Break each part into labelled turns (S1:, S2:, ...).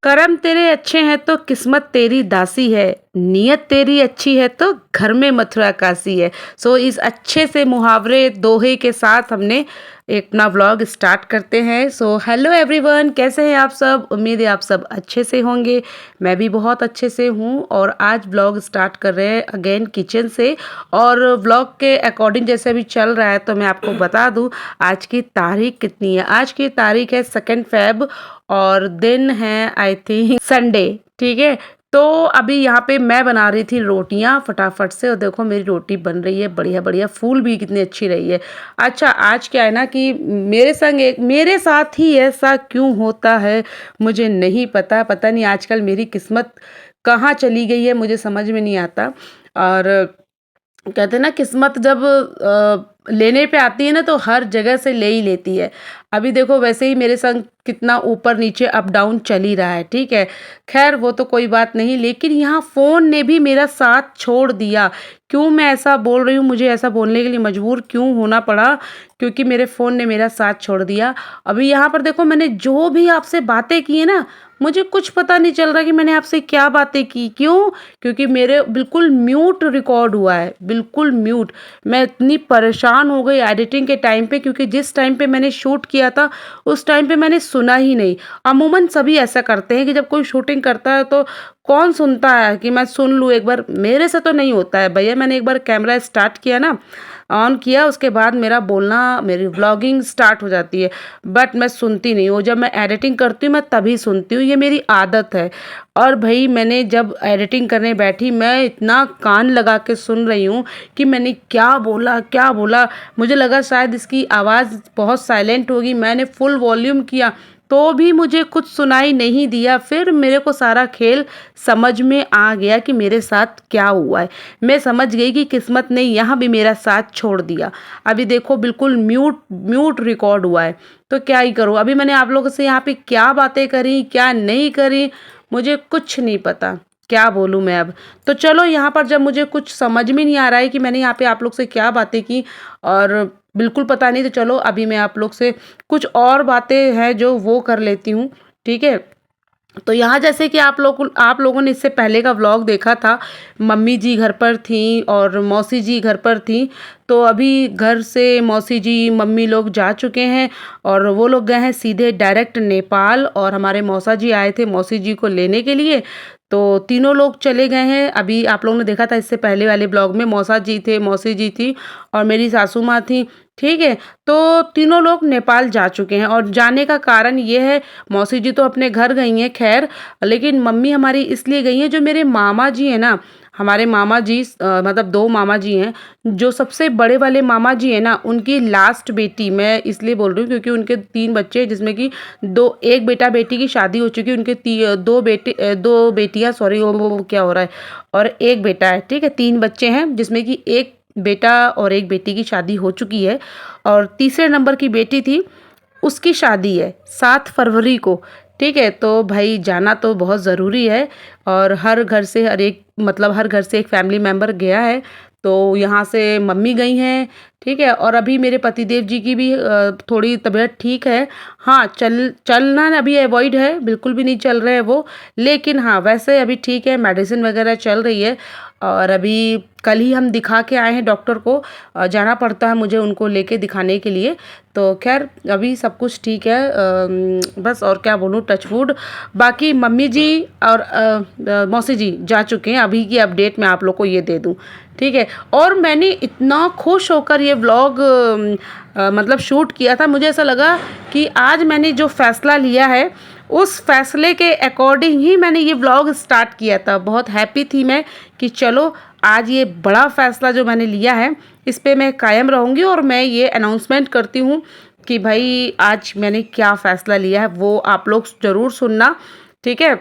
S1: कर्म तेरे अच्छे हैं तो किस्मत तेरी दासी है, नीयत तेरी अच्छी है तो घर में मथुरा काशी है। सो इस अच्छे से मुहावरे दोहे के साथ हमने एक अपना व्लॉग स्टार्ट करते हैं। सो हेलो एवरीवन, कैसे हैं आप सब? उम्मीद है आप सब अच्छे से होंगे। मैं भी बहुत अच्छे से हूँ और आज व्लॉग स्टार्ट कर रहे हैं अगेन किचन से। और व्लॉग के अकॉर्डिंग जैसे अभी चल रहा है तो मैं आपको बता दूँ आज की तारीख कितनी है। आज की तारीख है 2 फेब और दिन है आई थिंक संडे। ठीक है, तो अभी यहाँ पे मैं बना रही थी रोटियाँ फटाफट से और देखो मेरी रोटी बन रही है बढ़िया बढ़िया, फूल भी कितनी अच्छी रही है। अच्छा, आज क्या है ना कि मेरे साथ ही ऐसा क्यों होता है मुझे नहीं पता। पता नहीं आजकल मेरी किस्मत कहाँ चली गई है, मुझे समझ में नहीं आता। और कहते हैं ना किस्मत जब लेने पे आती है ना तो हर जगह से ले ही लेती है। अभी देखो वैसे ही मेरे संग कितना ऊपर नीचे अप डाउन चल ही रहा है। ठीक है, खैर वो तो कोई बात नहीं, लेकिन यहाँ फ़ोन ने भी मेरा साथ छोड़ दिया। क्यों मैं ऐसा बोल रही हूँ, मुझे ऐसा बोलने के लिए मजबूर क्यों होना पड़ा? क्योंकि मेरे फ़ोन ने मेरा साथ छोड़ दिया। अभी यहाँ पर देखो मैंने जो भी आपसे बातें की है ना, मुझे कुछ पता नहीं चल रहा कि मैंने आपसे क्या बातें की। क्यों? क्योंकि मेरे बिल्कुल म्यूट रिकॉर्ड हुआ है, बिल्कुल म्यूट। मैं इतनी परेशान हो गई एडिटिंग के टाइम पे, क्योंकि जिस टाइम पे मैंने शूट किया था उस टाइम पे मैंने सुना ही नहीं। अमूमन सभी ऐसा करते हैं कि जब कोई शूटिंग करता है तो कौन सुनता है कि मैं सुन लूँ एक बार। मेरे से तो नहीं होता है भैया। मैंने एक बार कैमरा स्टार्ट किया ना, ऑन किया, उसके बाद मेरा बोलना, मेरी व्लॉगिंग स्टार्ट हो जाती है। बट मैं सुनती नहीं हूँ, जब मैं एडिटिंग करती हूँ मैं तभी सुनती हूँ, ये मेरी आदत है। और भाई मैंने जब एडिटिंग करने बैठी मैं इतना कान लगा के सुन रही हूँ कि मैंने क्या बोला क्या बोला। मुझे लगा शायद इसकी आवाज़ बहुत साइलेंट होगी, मैंने फुल वॉल्यूम किया तो भी मुझे कुछ सुनाई नहीं दिया। फिर मेरे को सारा खेल समझ में आ गया कि मेरे साथ क्या हुआ है। मैं समझ गई कि किस्मत ने यहाँ भी मेरा साथ छोड़ दिया। अभी देखो बिल्कुल म्यूट म्यूट रिकॉर्ड हुआ है, तो क्या ही करूँ। अभी मैंने आप लोगों से यहाँ पे क्या बातें करी क्या नहीं करी मुझे कुछ नहीं पता, क्या बोलूँ मैं अब। तो चलो यहाँ पर जब मुझे कुछ समझ में नहीं आ रहा है कि मैंने यहाँ पे आप लोग से क्या बातें की और बिल्कुल पता नहीं, तो चलो अभी मैं आप लोग से कुछ और बातें हैं जो वो कर लेती हूँ। ठीक है, तो यहाँ जैसे कि आप लोगों ने इससे पहले का व्लॉग देखा था, मम्मी जी घर पर थी और मौसी जी घर पर थी। तो अभी घर से मौसी जी मम्मी लोग जा चुके हैं और वो लोग गए हैं सीधे डायरेक्ट नेपाल, और हमारे मौसा जी आए थे मौसी जी को लेने के लिए। तो तीनों लोग चले गए हैं। अभी आप लोगों ने देखा था इससे पहले वाले ब्लॉग में, मौसा जी थे, मौसी जी थी और मेरी सासू माँ थी। ठीक है, तो तीनों लोग नेपाल जा चुके हैं और जाने का कारण ये है, मौसी जी तो अपने घर गई हैं खैर, लेकिन मम्मी हमारी इसलिए गई हैं, जो मेरे मामा जी हैं ना, हमारे मामा जी मतलब 2 मामा जी हैं। जो सबसे बड़े वाले मामा जी हैं ना, उनकी लास्ट बेटी, मैं इसलिए बोल रही हूँ क्योंकि उनके 3 बच्चे हैं, जिसमें कि 1 बेटा बेटी की शादी हो चुकी है। उनके 2 बेटियाँ, सॉरी वो क्या हो रहा है, और 1 बेटा है। ठीक है, 3 बच्चे हैं जिसमें कि 1 बेटा और 1 बेटी की शादी हो चुकी है और तीसरे नंबर की बेटी थी, उसकी शादी है 7 फरवरी को। ठीक है, तो भाई जाना तो बहुत ज़रूरी है और हर घर से हर घर से एक फैमिली मेंबर गया है। तो यहाँ से मम्मी गई हैं। ठीक है, और अभी मेरे पतिदेव जी की भी थोड़ी तबीयत ठीक है। हाँ, चलना अभी अवॉइड है, बिल्कुल भी नहीं चल रहे हैं वो, लेकिन हाँ वैसे अभी ठीक है, मेडिसिन वगैरह चल रही है। और अभी कल ही हम दिखा के आए हैं डॉक्टर को, जाना पड़ता है मुझे उनको लेके दिखाने के लिए। तो खैर अभी सब कुछ ठीक है, बस और क्या बोलूँ, टच वुड। बाकी मम्मी जी और मौसी जी जा चुके हैं, अभी की अपडेट मैं आप लोग को ये दे दूँ। ठीक है, और मैंने इतना खुश होकर ये व्लॉग मतलब शूट किया था, मुझे ऐसा लगा कि आज मैंने जो फ़ैसला लिया है उस फैसले के अकॉर्डिंग ही मैंने ये व्लॉग स्टार्ट किया था। बहुत हैप्पी थी मैं कि चलो आज ये बड़ा फ़ैसला जो मैंने लिया है इस पे मैं कायम रहूँगी और मैं ये अनाउंसमेंट करती हूँ कि भाई आज मैंने क्या फ़ैसला लिया है, वो आप लोग ज़रूर सुनना। ठीक है,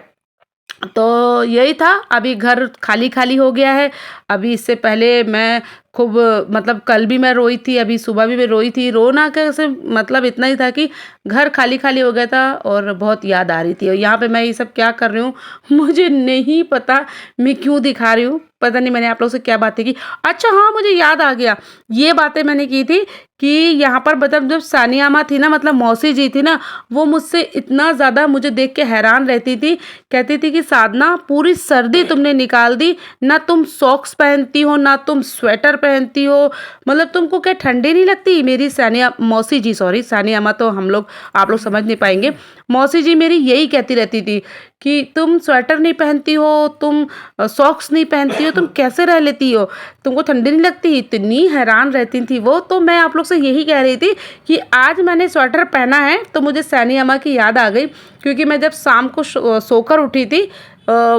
S1: तो यही था। अभी घर खाली खाली हो गया है। अभी इससे पहले मैं खूब मतलब कल भी मैं रोई थी, अभी सुबह भी मैं रोई थी। रोना कैसे, मतलब इतना ही था कि घर खाली खाली हो गया था और बहुत याद आ रही थी। और यहाँ पे मैं ये सब क्या कर रही हूँ मुझे नहीं पता, मैं क्यों दिखा रही हूँ, पता नहीं मैंने आप लोग से क्या बातें की। अच्छा हाँ, मुझे याद आ गया, ये बातें मैंने की थी कि यहाँ पर मतलब जब सानिया माँ थी ना, मतलब मौसी जी थी ना, वो मुझसे इतना ज़्यादा मुझे देख के हैरान रहती थी। कहती थी कि साधना पूरी सर्दी तुमने निकाल दी, ना तुम सॉक्स पहनती हो ना तुम स्वेटर पहनती हो, मतलब तुमको क्या ठंडी नहीं लगती? मेरी सानिया मौसी जी, सॉरी सानिया माँ तो हम लोग आप लोग समझ नहीं पाएंगे। मौसी जी मेरी यही कहती रहती थी कि तुम स्वेटर नहीं पहनती हो, तुम सॉक्स नहीं पहनती हो, तुम कैसे रह लेती हो, तुमको ठंडी नहीं लगती? इतनी हैरान रहती थी वो। तो मैं आप लोग से यही कह रही थी कि आज मैंने स्वेटर पहना है तो मुझे सानिया माँ की याद आ गई, क्योंकि मैं जब शाम को सोकर उठी थी,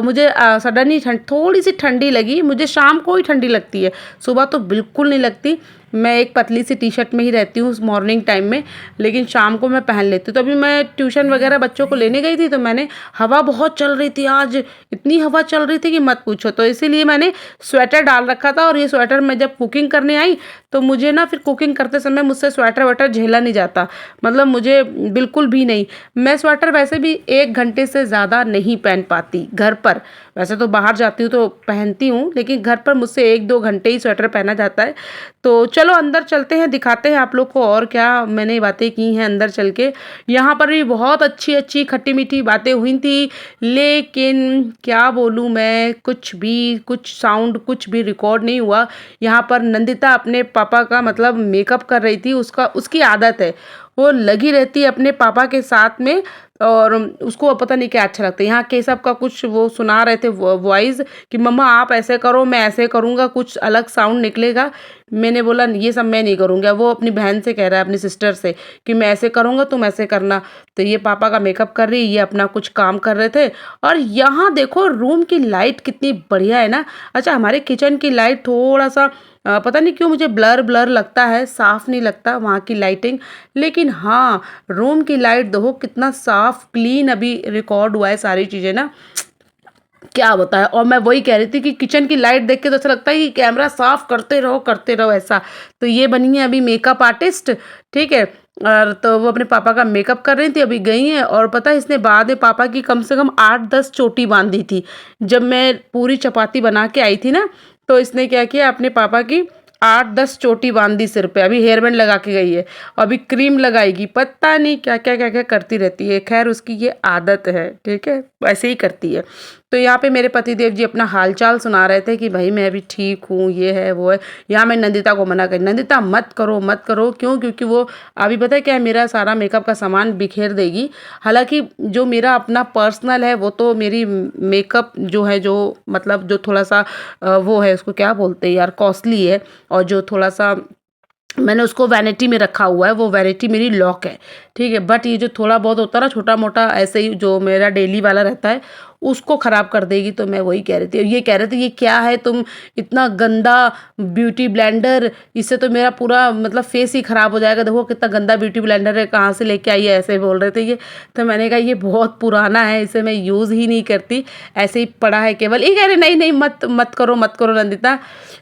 S1: मुझे सडन ही थोड़ी सी ठंडी लगी। मुझे शाम को ही ठंडी लगती है, सुबह तो बिल्कुल नहीं लगती। मैं एक पतली सी टी शर्ट में ही रहती हूँ मॉर्निंग टाइम में, लेकिन शाम को मैं पहन लेती हूँ। तो अभी मैं ट्यूशन वगैरह बच्चों को लेने गई थी, तो मैंने हवा बहुत चल रही थी आज, इतनी हवा चल रही थी कि मत पूछो, तो इसीलिए मैंने स्वेटर डाल रखा था। और ये स्वेटर मैं जब कुकिंग करने आई तो मुझे ना फिर कुकिंग करते समय मुझसे स्वेटर वेटर झेला नहीं जाता, मतलब मुझे बिल्कुल भी नहीं। मैं स्वेटर वैसे भी 1 घंटे से ज़्यादा नहीं पहन पाती घर पर। वैसे तो बाहर जाती हूँ तो पहनती हूँ, लेकिन घर पर मुझसे 1-2 घंटे ही स्वेटर पहना जाता है। तो चलो अंदर चलते हैं, दिखाते हैं आप लोग को और क्या मैंने बातें की हैं अंदर चल के। यहाँ पर भी बहुत अच्छी अच्छी खट्टी मीठी बातें हुई थी, लेकिन क्या बोलूँ मैं, कुछ साउंड कुछ भी रिकॉर्ड नहीं हुआ। यहाँ पर नंदिता अपने पापा का मतलब मेकअप कर रही थी। उसकी आदत है, वो लगी रहती है अपने पापा के साथ में, और उसको पता नहीं क्या अच्छा लगता है। यहाँ केशव का कुछ वो सुना रहे थे वॉइस कि मम्मा आप ऐसे करो, मैं ऐसे करूँगा, कुछ अलग साउंड निकलेगा। मैंने बोला ये सब मैं नहीं करूँगा। वो अपनी बहन से कह रहा है, अपनी सिस्टर से, कि मैं ऐसे करूँगा तुम ऐसे करना। तो ये पापा का मेकअप कर रही, ये अपना कुछ काम कर रहे थे। और यहाँ देखो रूम की लाइट कितनी बढ़िया है ना। अच्छा, हमारे किचन की लाइट थोड़ा सा पता नहीं क्यों मुझे ब्लर ब्लर लगता है, साफ नहीं लगता वहाँ की लाइटिंग। लेकिन हाँ, रूम की लाइट देखो कितना साफ क्लीन अभी रिकॉर्ड हुआ है सारी चीज़ें ना, क्या बताया। और मैं वही कह रही थी कि किचन की लाइट देख के तो ऐसा लगता है कि कैमरा साफ करते रहो ऐसा। तो ये बनी है अभी मेकअप आर्टिस्ट, ठीक है। और तो वो अपने पापा का मेकअप कर रही थी, अभी गई हैं। और पता है इसने बाद में पापा की कम से कम 8-10 चोटी बांधी थी। जब मैं पूरी चपाती बना के आई थी ना, तो इसने क्या किया, अपने पापा की 8-10 चोटी बांध दी सिर पे। अभी हेयर बैंड लगा के गई है, अभी क्रीम लगाएगी, पता नहीं क्या क्या करती रहती है। खैर उसकी ये आदत है, ठीक है, वैसे ही करती है। तो यहाँ पे मेरे पतिदेव जी अपना हालचाल सुना रहे थे कि भाई मैं अभी ठीक हूँ, ये है वो है। यहाँ मैं नंदिता को मना करी, नंदिता मत करो मत करो। क्यों? क्योंकि वो अभी पता है क्या है, मेरा सारा मेकअप का सामान बिखेर देगी। हालांकि जो मेरा अपना पर्सनल है वो तो मेरी मेकअप जो है, जो मतलब जो थोड़ा सा वो है, उसको क्या बोलते हैं यार, कॉस्टली है। और जो थोड़ा सा मैंने उसको वैनिटी में रखा हुआ है, वो वैनिटी मेरी लॉक है, ठीक है। बट ये जो थोड़ा बहुत होता है ना छोटा मोटा, ऐसे ही जो मेरा डेली वाला रहता है, उसको ख़राब कर देगी। तो मैं वही कह रही थी, ये कह रहे थे ये क्या है तुम इतना गंदा ब्यूटी ब्लेंडर, इससे तो मेरा पूरा मतलब फेस ही ख़राब हो जाएगा। देखो कितना गंदा ब्यूटी ब्लेंडर है, कहाँ से लेके आई है, ऐसे बोल रहे थे ये। तो मैंने कहा ये बहुत पुराना है, इसे मैं यूज़ ही नहीं करती, ऐसे ही पड़ा है केवल। ये कह रहे नहीं नहीं मत मत करो नंदिता।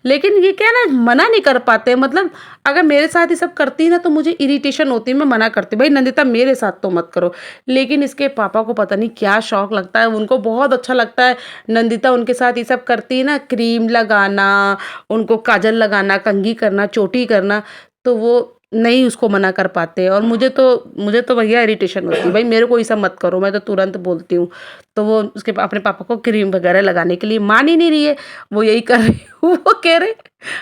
S1: लेकिन ये क्या ना, मना नहीं कर पाते। मतलब अगर मेरे साथ ये सब करती ना तो मुझे इरिटेशन होती है, मैं मना करती भाई नंदिता मेरे साथ तो मत करो। लेकिन इसके पापा को पता नहीं क्या शौक लगता है, उनको बहुत अच्छा लगता है नंदिता उनके साथ ये सब करती है ना, क्रीम लगाना, उनको काजल लगाना, कंघी करना, चोटी करना, तो वो नहीं उसको मना कर पाते। और मुझे तो भैया इरिटेशन होती है, भाई मेरे को ये सब मत करो, मैं तो तुरंत बोलती हूँ। तो वो उसके अपने पापा को क्रीम वगैरह लगाने के लिए मान ही नहीं रही है, वो यही कर रही है। वो कह रहे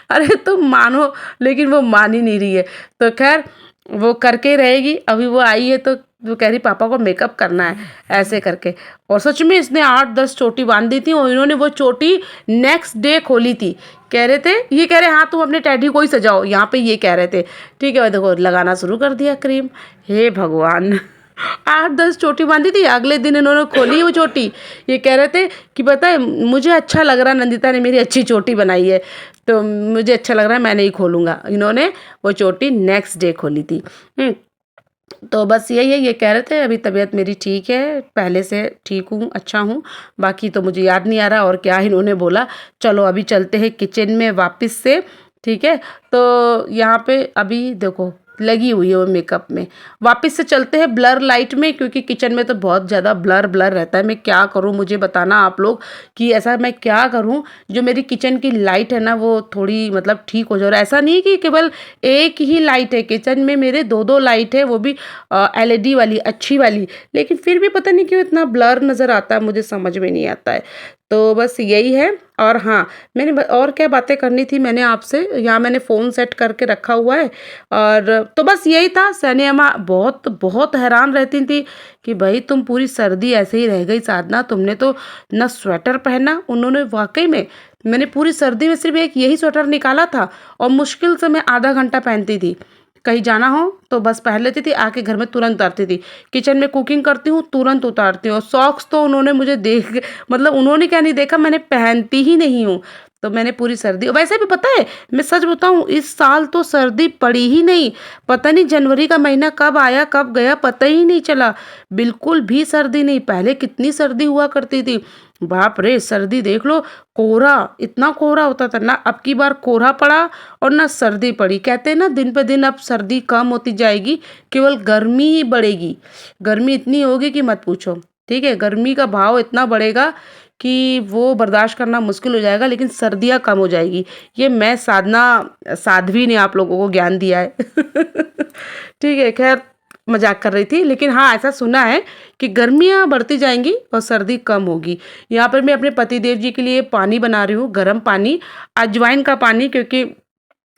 S1: अरे तुम मानो, लेकिन वो मान ही नहीं रही है। तो खैर वो करके रहेगी। अभी वो आई है तो वो कह रही पापा को मेकअप करना है, ऐसे करके। और सच में इसने 8-10 चोटी बांध दी थी, और इन्होंने वो चोटी नेक्स्ट डे खोली थी। कह रहे थे, ये कह रहे हाँ तुम अपने टैडी को ही सजाओ, यहाँ पे ये कह रहे थे, ठीक है। और देखो लगाना शुरू कर दिया क्रीम। हे भगवान, 8-10 चोटी बांधी थी, अगले दिन इन्होंने खोली वो चोटी। ये कह रहे थे कि पता है मुझे अच्छा लग रहा है, नंदिता ने मेरी अच्छी चोटी बनाई है, तो मुझे अच्छा लग रहा है, मैं नहीं खोलूँगा। इन्होंने वो चोटी नेक्स्ट डे खोली थी। तो बस यही है, ये कह रहे थे अभी तबीयत मेरी ठीक है, पहले से ठीक हूँ, अच्छा हूँ। बाकी तो मुझे याद नहीं आ रहा और क्या इन्होंने बोला। चलो अभी चलते हैं किचन में वापस से, ठीक है। तो यहाँ पे अभी देखो लगी हुई है वो मेकअप में। वापस से चलते हैं ब्लर लाइट में, क्योंकि किचन में तो बहुत ज़्यादा ब्लर ब्लर रहता है। मैं क्या करूँ, मुझे बताना आप लोग कि ऐसा मैं क्या करूँ जो मेरी किचन की लाइट है ना वो थोड़ी मतलब ठीक हो जाए। और ऐसा नहीं कि केवल एक ही लाइट है किचन में, मेरे दो दो लाइट है, वो भी LED वाली अच्छी वाली, लेकिन फिर भी पता नहीं क्यों इतना ब्लर नज़र आता है, मुझे समझ में नहीं आता है। तो बस यही है। और हाँ, मैंने और क्या बातें करनी थी मैंने आपसे, यहाँ मैंने फ़ोन सेट करके रखा हुआ है। और तो बस यही था। सैनी अम्मा बहुत बहुत हैरान रहती थी कि भाई तुम पूरी सर्दी ऐसे ही रह गई साधना, तुमने तो ना स्वेटर पहना। उन्होंने वाकई में, मैंने पूरी सर्दी में सिर्फ एक यही स्वेटर निकाला था और मुश्किल से मैं आधा घंटा पहनती थी। कहीं जाना हो तो बस पहन लेती थी, आके घर में तुरंत उतारती थी। किचन में कुकिंग करती हूँ तुरंत उतारती हूँ। और सॉक्स तो उन्होंने मुझे देख मतलब उन्होंने क्या नहीं देखा, मैंने पहनती ही नहीं हूँ। तो मैंने पूरी सर्दी, वैसे भी पता है मैं सच बताऊँ इस साल तो सर्दी पड़ी ही नहीं। पता नहीं जनवरी का महीना कब आया कब गया पता ही नहीं चला। बिल्कुल भी सर्दी नहीं। पहले कितनी सर्दी हुआ करती थी, बाप रे, सर्दी देख लो, कोहरा, इतना कोहरा होता था ना। अब की बार कोहरा पड़ा और ना सर्दी पड़ी। कहते हैं ना दिन पे दिन अब सर्दी कम होती जाएगी, केवल गर्मी ही बढ़ेगी। गर्मी इतनी होगी कि मत पूछो। ठीक है, गर्मी का भाव इतना बढ़ेगा कि वो बर्दाश्त करना मुश्किल हो जाएगा, लेकिन सर्दियाँ कम हो जाएगी। ये मैं साध्वी ने आप लोगों को ज्ञान दिया है। ठीक है, खैर मजाक कर रही थी, लेकिन हाँ ऐसा सुना है कि गर्मियाँ बढ़ती जाएंगी और सर्दी कम होगी। यहाँ पर मैं अपने पतिदेव जी के लिए पानी बना रही हूँ, गर्म पानी, अजवाइन का पानी, क्योंकि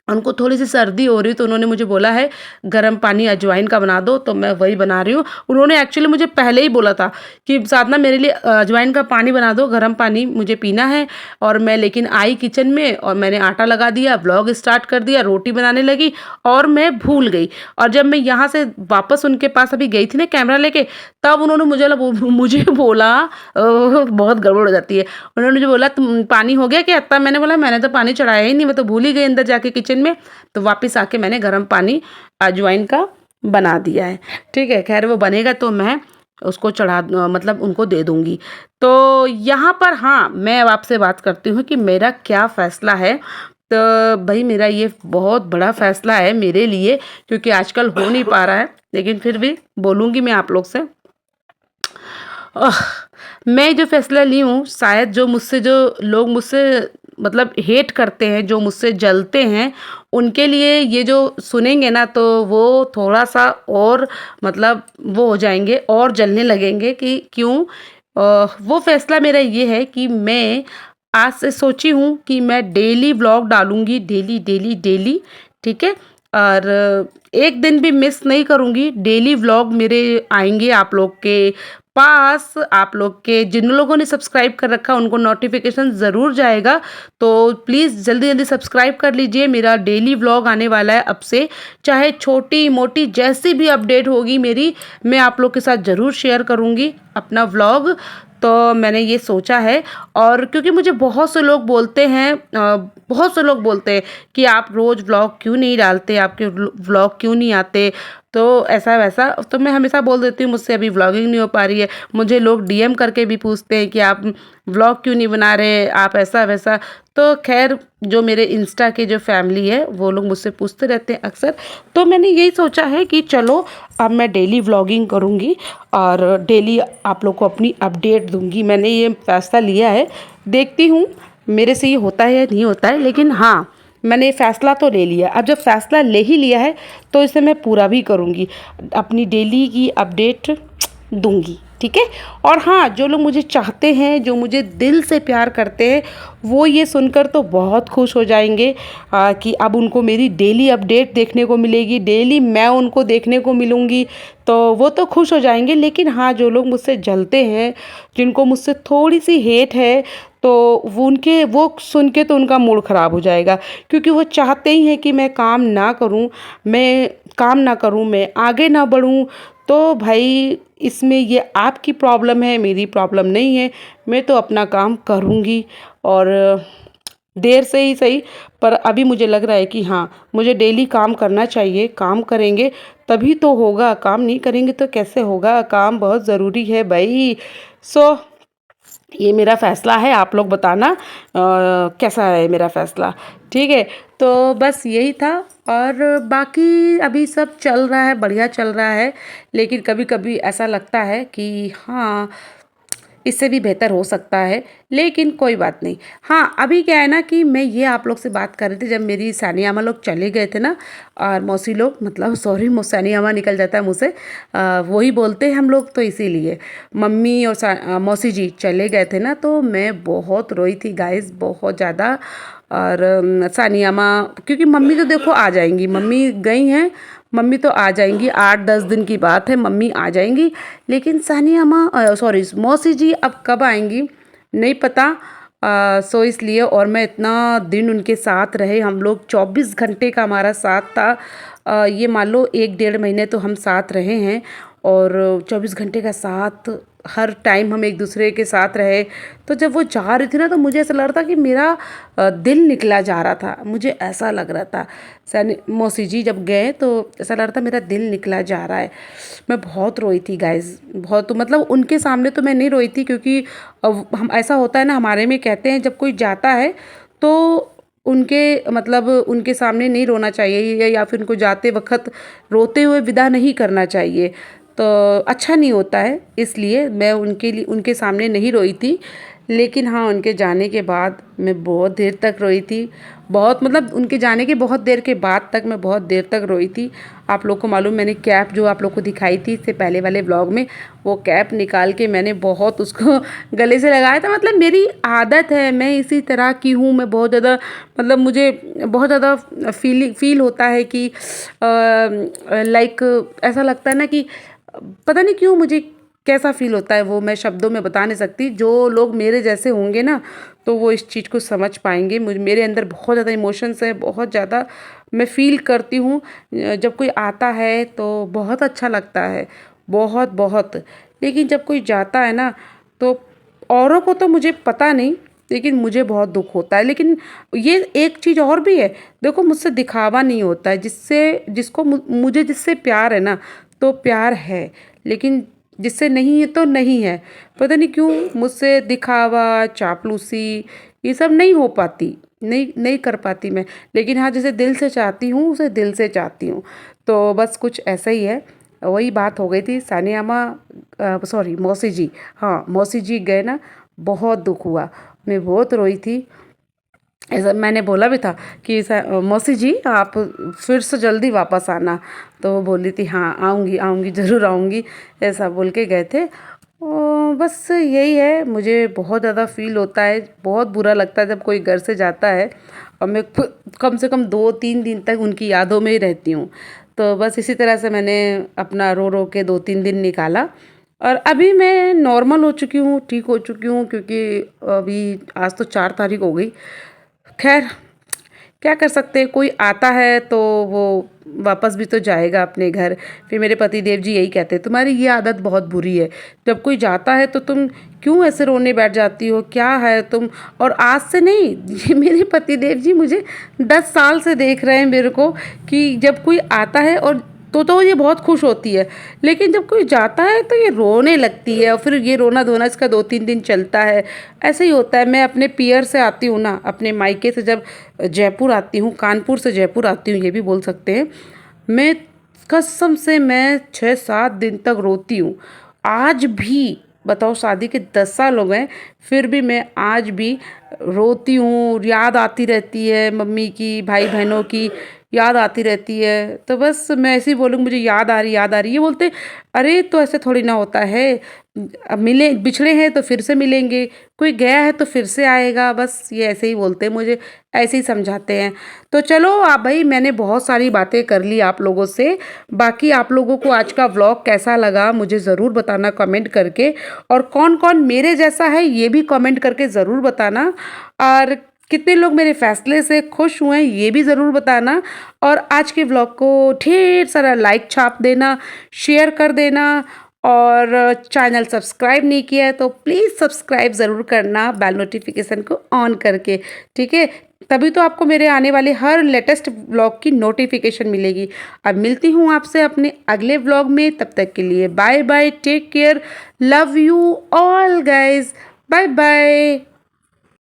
S1: उनको थोड़ी सी सर्दी हो रही, तो उन्होंने मुझे बोला है गर्म पानी अजवाइन का बना दो, तो मैं वही बना रही हूँ। उन्होंने एक्चुअली मुझे पहले ही बोला था कि साधना मेरे लिए अजवाइन का पानी बना दो, गर्म पानी मुझे पीना है। और मैं लेकिन आई किचन में और मैंने आटा लगा दिया, व्लॉग स्टार्ट कर दिया, रोटी बनाने लगी और मैं भूल गई। और जब मैं यहाँ से वापस उनके पास अभी गई थी ना कैमरा लेके, तब उन्होंने मुझे बोला बहुत गड़बड़ हो जाती है। उन्होंने मुझे बोला तुम पानी हो गया क्या? तब मैंने बोला मैंने तो पानी चढ़ाया ही नहीं, मैं तो भूल ही गई अंदर जाके किचन में। तो वापस आके मैंने गर्म पानी अजवाइन का बना दिया है। ठीक है, खैर वो बनेगा तो मैं उसको मतलब उनको दे दूंगी। तो यहाँ पर हाँ मैं अब आपसे बात करती हूँ कि मेरा क्या फ़ैसला है। तो भाई मेरा ये बहुत बड़ा फ़ैसला है मेरे लिए, क्योंकि आजकल हो नहीं पा रहा है, लेकिन फिर भी बोलूँगी मैं आप लोग से। मैं जो फ़ैसला ली हूँ, शायद जो लोग मुझसे मतलब हेट करते हैं, जो मुझसे जलते हैं, उनके लिए ये जो सुनेंगे ना तो वो थोड़ा-सा और मतलब वो हो जाएँगे और जलने लगेंगे कि क्यों। वो फ़ैसला मेरा ये है कि मैं आज से सोची हूँ कि मैं डेली व्लॉग डालूँगी, डेली, डेली, डेली, ठीक है? और एक दिन भी मिस नहीं करूँगी, डेली व्लॉग मेरे आएँगे आप लोग के पास। आप लोग के जिन लोगों ने सब्सक्राइब कर रखा है उनको नोटिफिकेशन ज़रूर जाएगा। तो प्लीज़ जल्दी जल्दी सब्सक्राइब कर लीजिए। मेरा डेली व्लॉग आने वाला है अब से, चाहे छोटी मोटी जैसी भी अपडेट होगी मेरी, मैं आप लोग के साथ ज़रूर शेयर करूँगी अपना व्लॉग। तो मैंने ये सोचा है। और क्योंकि मुझे बहुत से लोग बोलते हैं कि आप रोज़ व्लॉग क्यों नहीं डालते, आपके व्लॉग क्यों नहीं आते, तो ऐसा वैसा। तो मैं हमेशा बोल देती हूँ मुझसे अभी व्लॉगिंग नहीं हो पा रही है। मुझे लोग DM करके भी पूछते हैं कि आप व्लॉग क्यों नहीं बना रहे, आप ऐसा वैसा। तो खैर जो मेरे इंस्टा के जो फैमिली है वो लोग मुझसे पूछते रहते हैं अक्सर। तो मैंने यही सोचा है कि चलो अब मैं डेली व्लॉगिंग करूँगी और डेली आप लोग को अपनी अपडेट दूँगी। मैंने ये फ़ैसला लिया है, देखती हूँ मेरे से ये होता है या नहीं होता है, लेकिन हाँ मैंने फ़ैसला तो ले लिया। अब जब फ़ैसला ले ही लिया है तो इसे मैं पूरा भी करूँगी, अपनी डेली की अपडेट दूँगी, ठीक है। और हाँ जो लोग मुझे चाहते हैं, जो मुझे दिल से प्यार करते हैं, वो ये सुनकर तो बहुत खुश हो जाएंगे कि अब उनको मेरी डेली अपडेट देखने को मिलेगी, डेली मैं उनको देखने को मिलूँगी, तो वो तो खुश हो जाएंगे। लेकिन हाँ जो लोग मुझसे जलते हैं, जिनको मुझसे थोड़ी सी हेट है, तो वो सुन के तो उनका मूड ख़राब हो जाएगा, क्योंकि वो चाहते ही हैं कि मैं काम ना करूं, मैं आगे ना बढ़ूं। तो भाई इसमें ये आपकी प्रॉब्लम है, मेरी प्रॉब्लम नहीं है। मैं तो अपना काम करूँगी और देर से ही सही, पर अभी मुझे लग रहा है कि हाँ मुझे डेली काम करना चाहिए। काम करेंगे तभी तो होगा, काम नहीं करेंगे तो कैसे होगा। काम बहुत ज़रूरी है भाई। सो ये मेरा फ़ैसला है, आप लोग बताना कैसा है मेरा फ़ैसला, ठीक है। तो बस यही था और बाकी अभी सब चल रहा है, बढ़िया चल रहा है, लेकिन कभी-कभी ऐसा लगता है कि हाँ, इससे भी बेहतर हो सकता है, लेकिन कोई बात नहीं। हाँ, अभी क्या है ना कि मैं ये आप लोग से बात कर रही थी, जब मेरी सानिया अम्मा लोग चले गए थे ना, और मौसी लोग, मतलब सॉरी, सानिया अम्मा निकल जाता है मुँह से, वही बोलते हैं हम लोग, तो इसीलिए मम्मी और मौसी जी चले गए थे ना, तो मैं बहुत रोई थी गाइस, बहुत ज़्यादा। और सानिया अम्मा, क्योंकि मम्मी तो देखो आ जाएंगी, मम्मी गई हैं, मम्मी तो आ जाएंगी, 8-10 दिन की बात है, मम्मी आ जाएंगी। लेकिन सानिया अम्मा, सॉरी, मौसी जी अब कब आएंगी नहीं पता। सो इसलिए, और मैं इतना दिन उनके साथ रहे, हम लोग 24 घंटे का हमारा साथ था। ये मान लो 1-1.5 महीने तो हम साथ रहे हैं, और 24 घंटे का साथ, हर टाइम हम एक दूसरे के साथ रहे। तो जब वो जा रही थी ना, तो मुझे ऐसा लग रहा था कि मेरा दिल निकला जा रहा था, मुझे ऐसा लग रहा था। सनी मौसी जी जब गए तो ऐसा लग रहा था मेरा दिल निकला जा रहा है। मैं बहुत रोई थी गाइज़, बहुत, मतलब उनके सामने तो मैं नहीं रोई थी, क्योंकि हम, ऐसा होता है ना हमारे में, कहते हैं जब कोई जाता है तो उनके, मतलब उनके सामने नहीं रोना चाहिए, या फिर उनको जाते वक़्त रोते हुए विदा नहीं करना चाहिए, तो अच्छा नहीं होता है, इसलिए मैं उनके लिए, उनके सामने नहीं रोई थी। लेकिन हाँ, उनके जाने के बाद मैं बहुत देर तक रोई थी, बहुत, मतलब उनके जाने के बहुत देर के बाद तक मैं बहुत देर तक रोई थी। आप लोग को मालूम, मैंने कैप जो आप लोग को दिखाई थी इससे पहले वाले व्लॉग में, वो कैप निकाल के मैंने बहुत उसको गले से लगाया था। मतलब मेरी आदत है, मैं इसी तरह की हूँ, मैं बहुत ज़्यादा, मतलब मुझे बहुत ज़्यादा फील होता है कि लाइक, ऐसा लगता है ना कि पता नहीं क्यों मुझे कैसा फ़ील होता है, वो मैं शब्दों में बता नहीं सकती। जो लोग मेरे जैसे होंगे ना, तो वो इस चीज़ को समझ पाएँगे। मेरे अंदर बहुत ज़्यादा इमोशंस है, बहुत ज़्यादा मैं फ़ील करती हूँ। जब कोई आता है तो बहुत अच्छा लगता है, बहुत बहुत। लेकिन जब कोई जाता है ना, तो औरों को तो मुझे पता नहीं, लेकिन मुझे बहुत दुःख होता है। लेकिन ये एक चीज़ और भी है, देखो मुझसे दिखावा नहीं होता है, जिसको मुझे जिससे प्यार है ना, तो प्यार है, लेकिन जिससे नहीं है तो नहीं है। पता नहीं क्यों मुझसे दिखावा, चापलूसी, ये सब नहीं हो पाती, नहीं नहीं कर पाती मैं। लेकिन हाँ, जैसे दिल से चाहती हूँ, उसे दिल से चाहती हूँ। तो बस कुछ ऐसा ही है। वही बात हो गई थी, सानिया अम्मा, सॉरी मौसी जी, हाँ मौसी जी गए ना, बहुत दुःख हुआ, मैं बहुत रोई थी। ऐसा मैंने बोला भी था कि मौसी जी आप फिर से जल्दी वापस आना, तो वो बोली थी हाँ आऊँगी आऊँगी, ज़रूर आऊँगी, ऐसा बोल के गए थे। बस यही है, मुझे बहुत ज़्यादा फ़ील होता है, बहुत बुरा लगता है जब कोई घर से जाता है, और मैं कम से कम 2-3 दिन तक उनकी यादों में ही रहती हूँ। तो बस इसी तरह से मैंने अपना रो रो के 2-3 दिन निकाला, और अभी मैं नॉर्मल हो चुकी हूँ, ठीक हो चुकी हूँ, क्योंकि अभी आज तो 4 तारीख हो गई। खैर, क्या कर सकते हैं, कोई आता है तो वो वापस भी तो जाएगा अपने घर। फिर मेरे पतिदेव जी यही कहते हैं, तुम्हारी ये आदत बहुत बुरी है, जब कोई जाता है तो तुम क्यों ऐसे रोने बैठ जाती हो, क्या है तुम। और आज से नहीं, ये मेरे पतिदेव जी मुझे 10 साल से देख रहे हैं मेरे को, कि जब कोई आता है और तो ये बहुत खुश होती है, लेकिन जब कोई जाता है तो ये रोने लगती है, और फिर ये रोना धोना इसका 2-3 दिन चलता है। ऐसे ही होता है। मैं अपने पियर से आती हूँ ना, अपने मायके से जब जयपुर आती हूँ, कानपुर से जयपुर आती हूँ, ये भी बोल सकते हैं, मैं कसम से मैं 6-7 दिन तक रोती हूँ। आज भी बताओ, शादी के 10 साल हो गए, फिर भी मैं आज भी रोती हूँ, याद आती रहती है मम्मी की, भाई बहनों की याद आती रहती है। तो बस मैं ऐसे ही बोलूँगी, मुझे याद आ रही, ये बोलते अरे तो ऐसे थोड़ी ना होता है, अब मिले बिछड़े हैं तो फिर से मिलेंगे, कोई गया है तो फिर से आएगा, बस ये ऐसे ही बोलते हैं मुझे, ऐसे ही समझाते हैं। तो चलो आप भाई, मैंने बहुत सारी बातें कर ली आप लोगों से। बाकी आप लोगों को आज का व्लॉग कैसा लगा मुझे ज़रूर बताना कमेंट करके, और कौन कौन मेरे जैसा है ये भी कमेंट करके ज़रूर बताना, और कितने लोग मेरे फैसले से खुश हुए हैं ये भी ज़रूर बताना। और आज के व्लॉग को ढेर सारा लाइक छाप देना, शेयर कर देना, और चैनल सब्सक्राइब नहीं किया है तो प्लीज़ सब्सक्राइब ज़रूर करना, बेल नोटिफिकेशन को ऑन करके, ठीक है। तभी तो आपको मेरे आने वाले हर लेटेस्ट व्लॉग की नोटिफिकेशन मिलेगी। अब मिलती हूँ आपसे अपने अगले व्लॉग में, तब तक के लिए bye bye, take care, love you all guys, bye bye.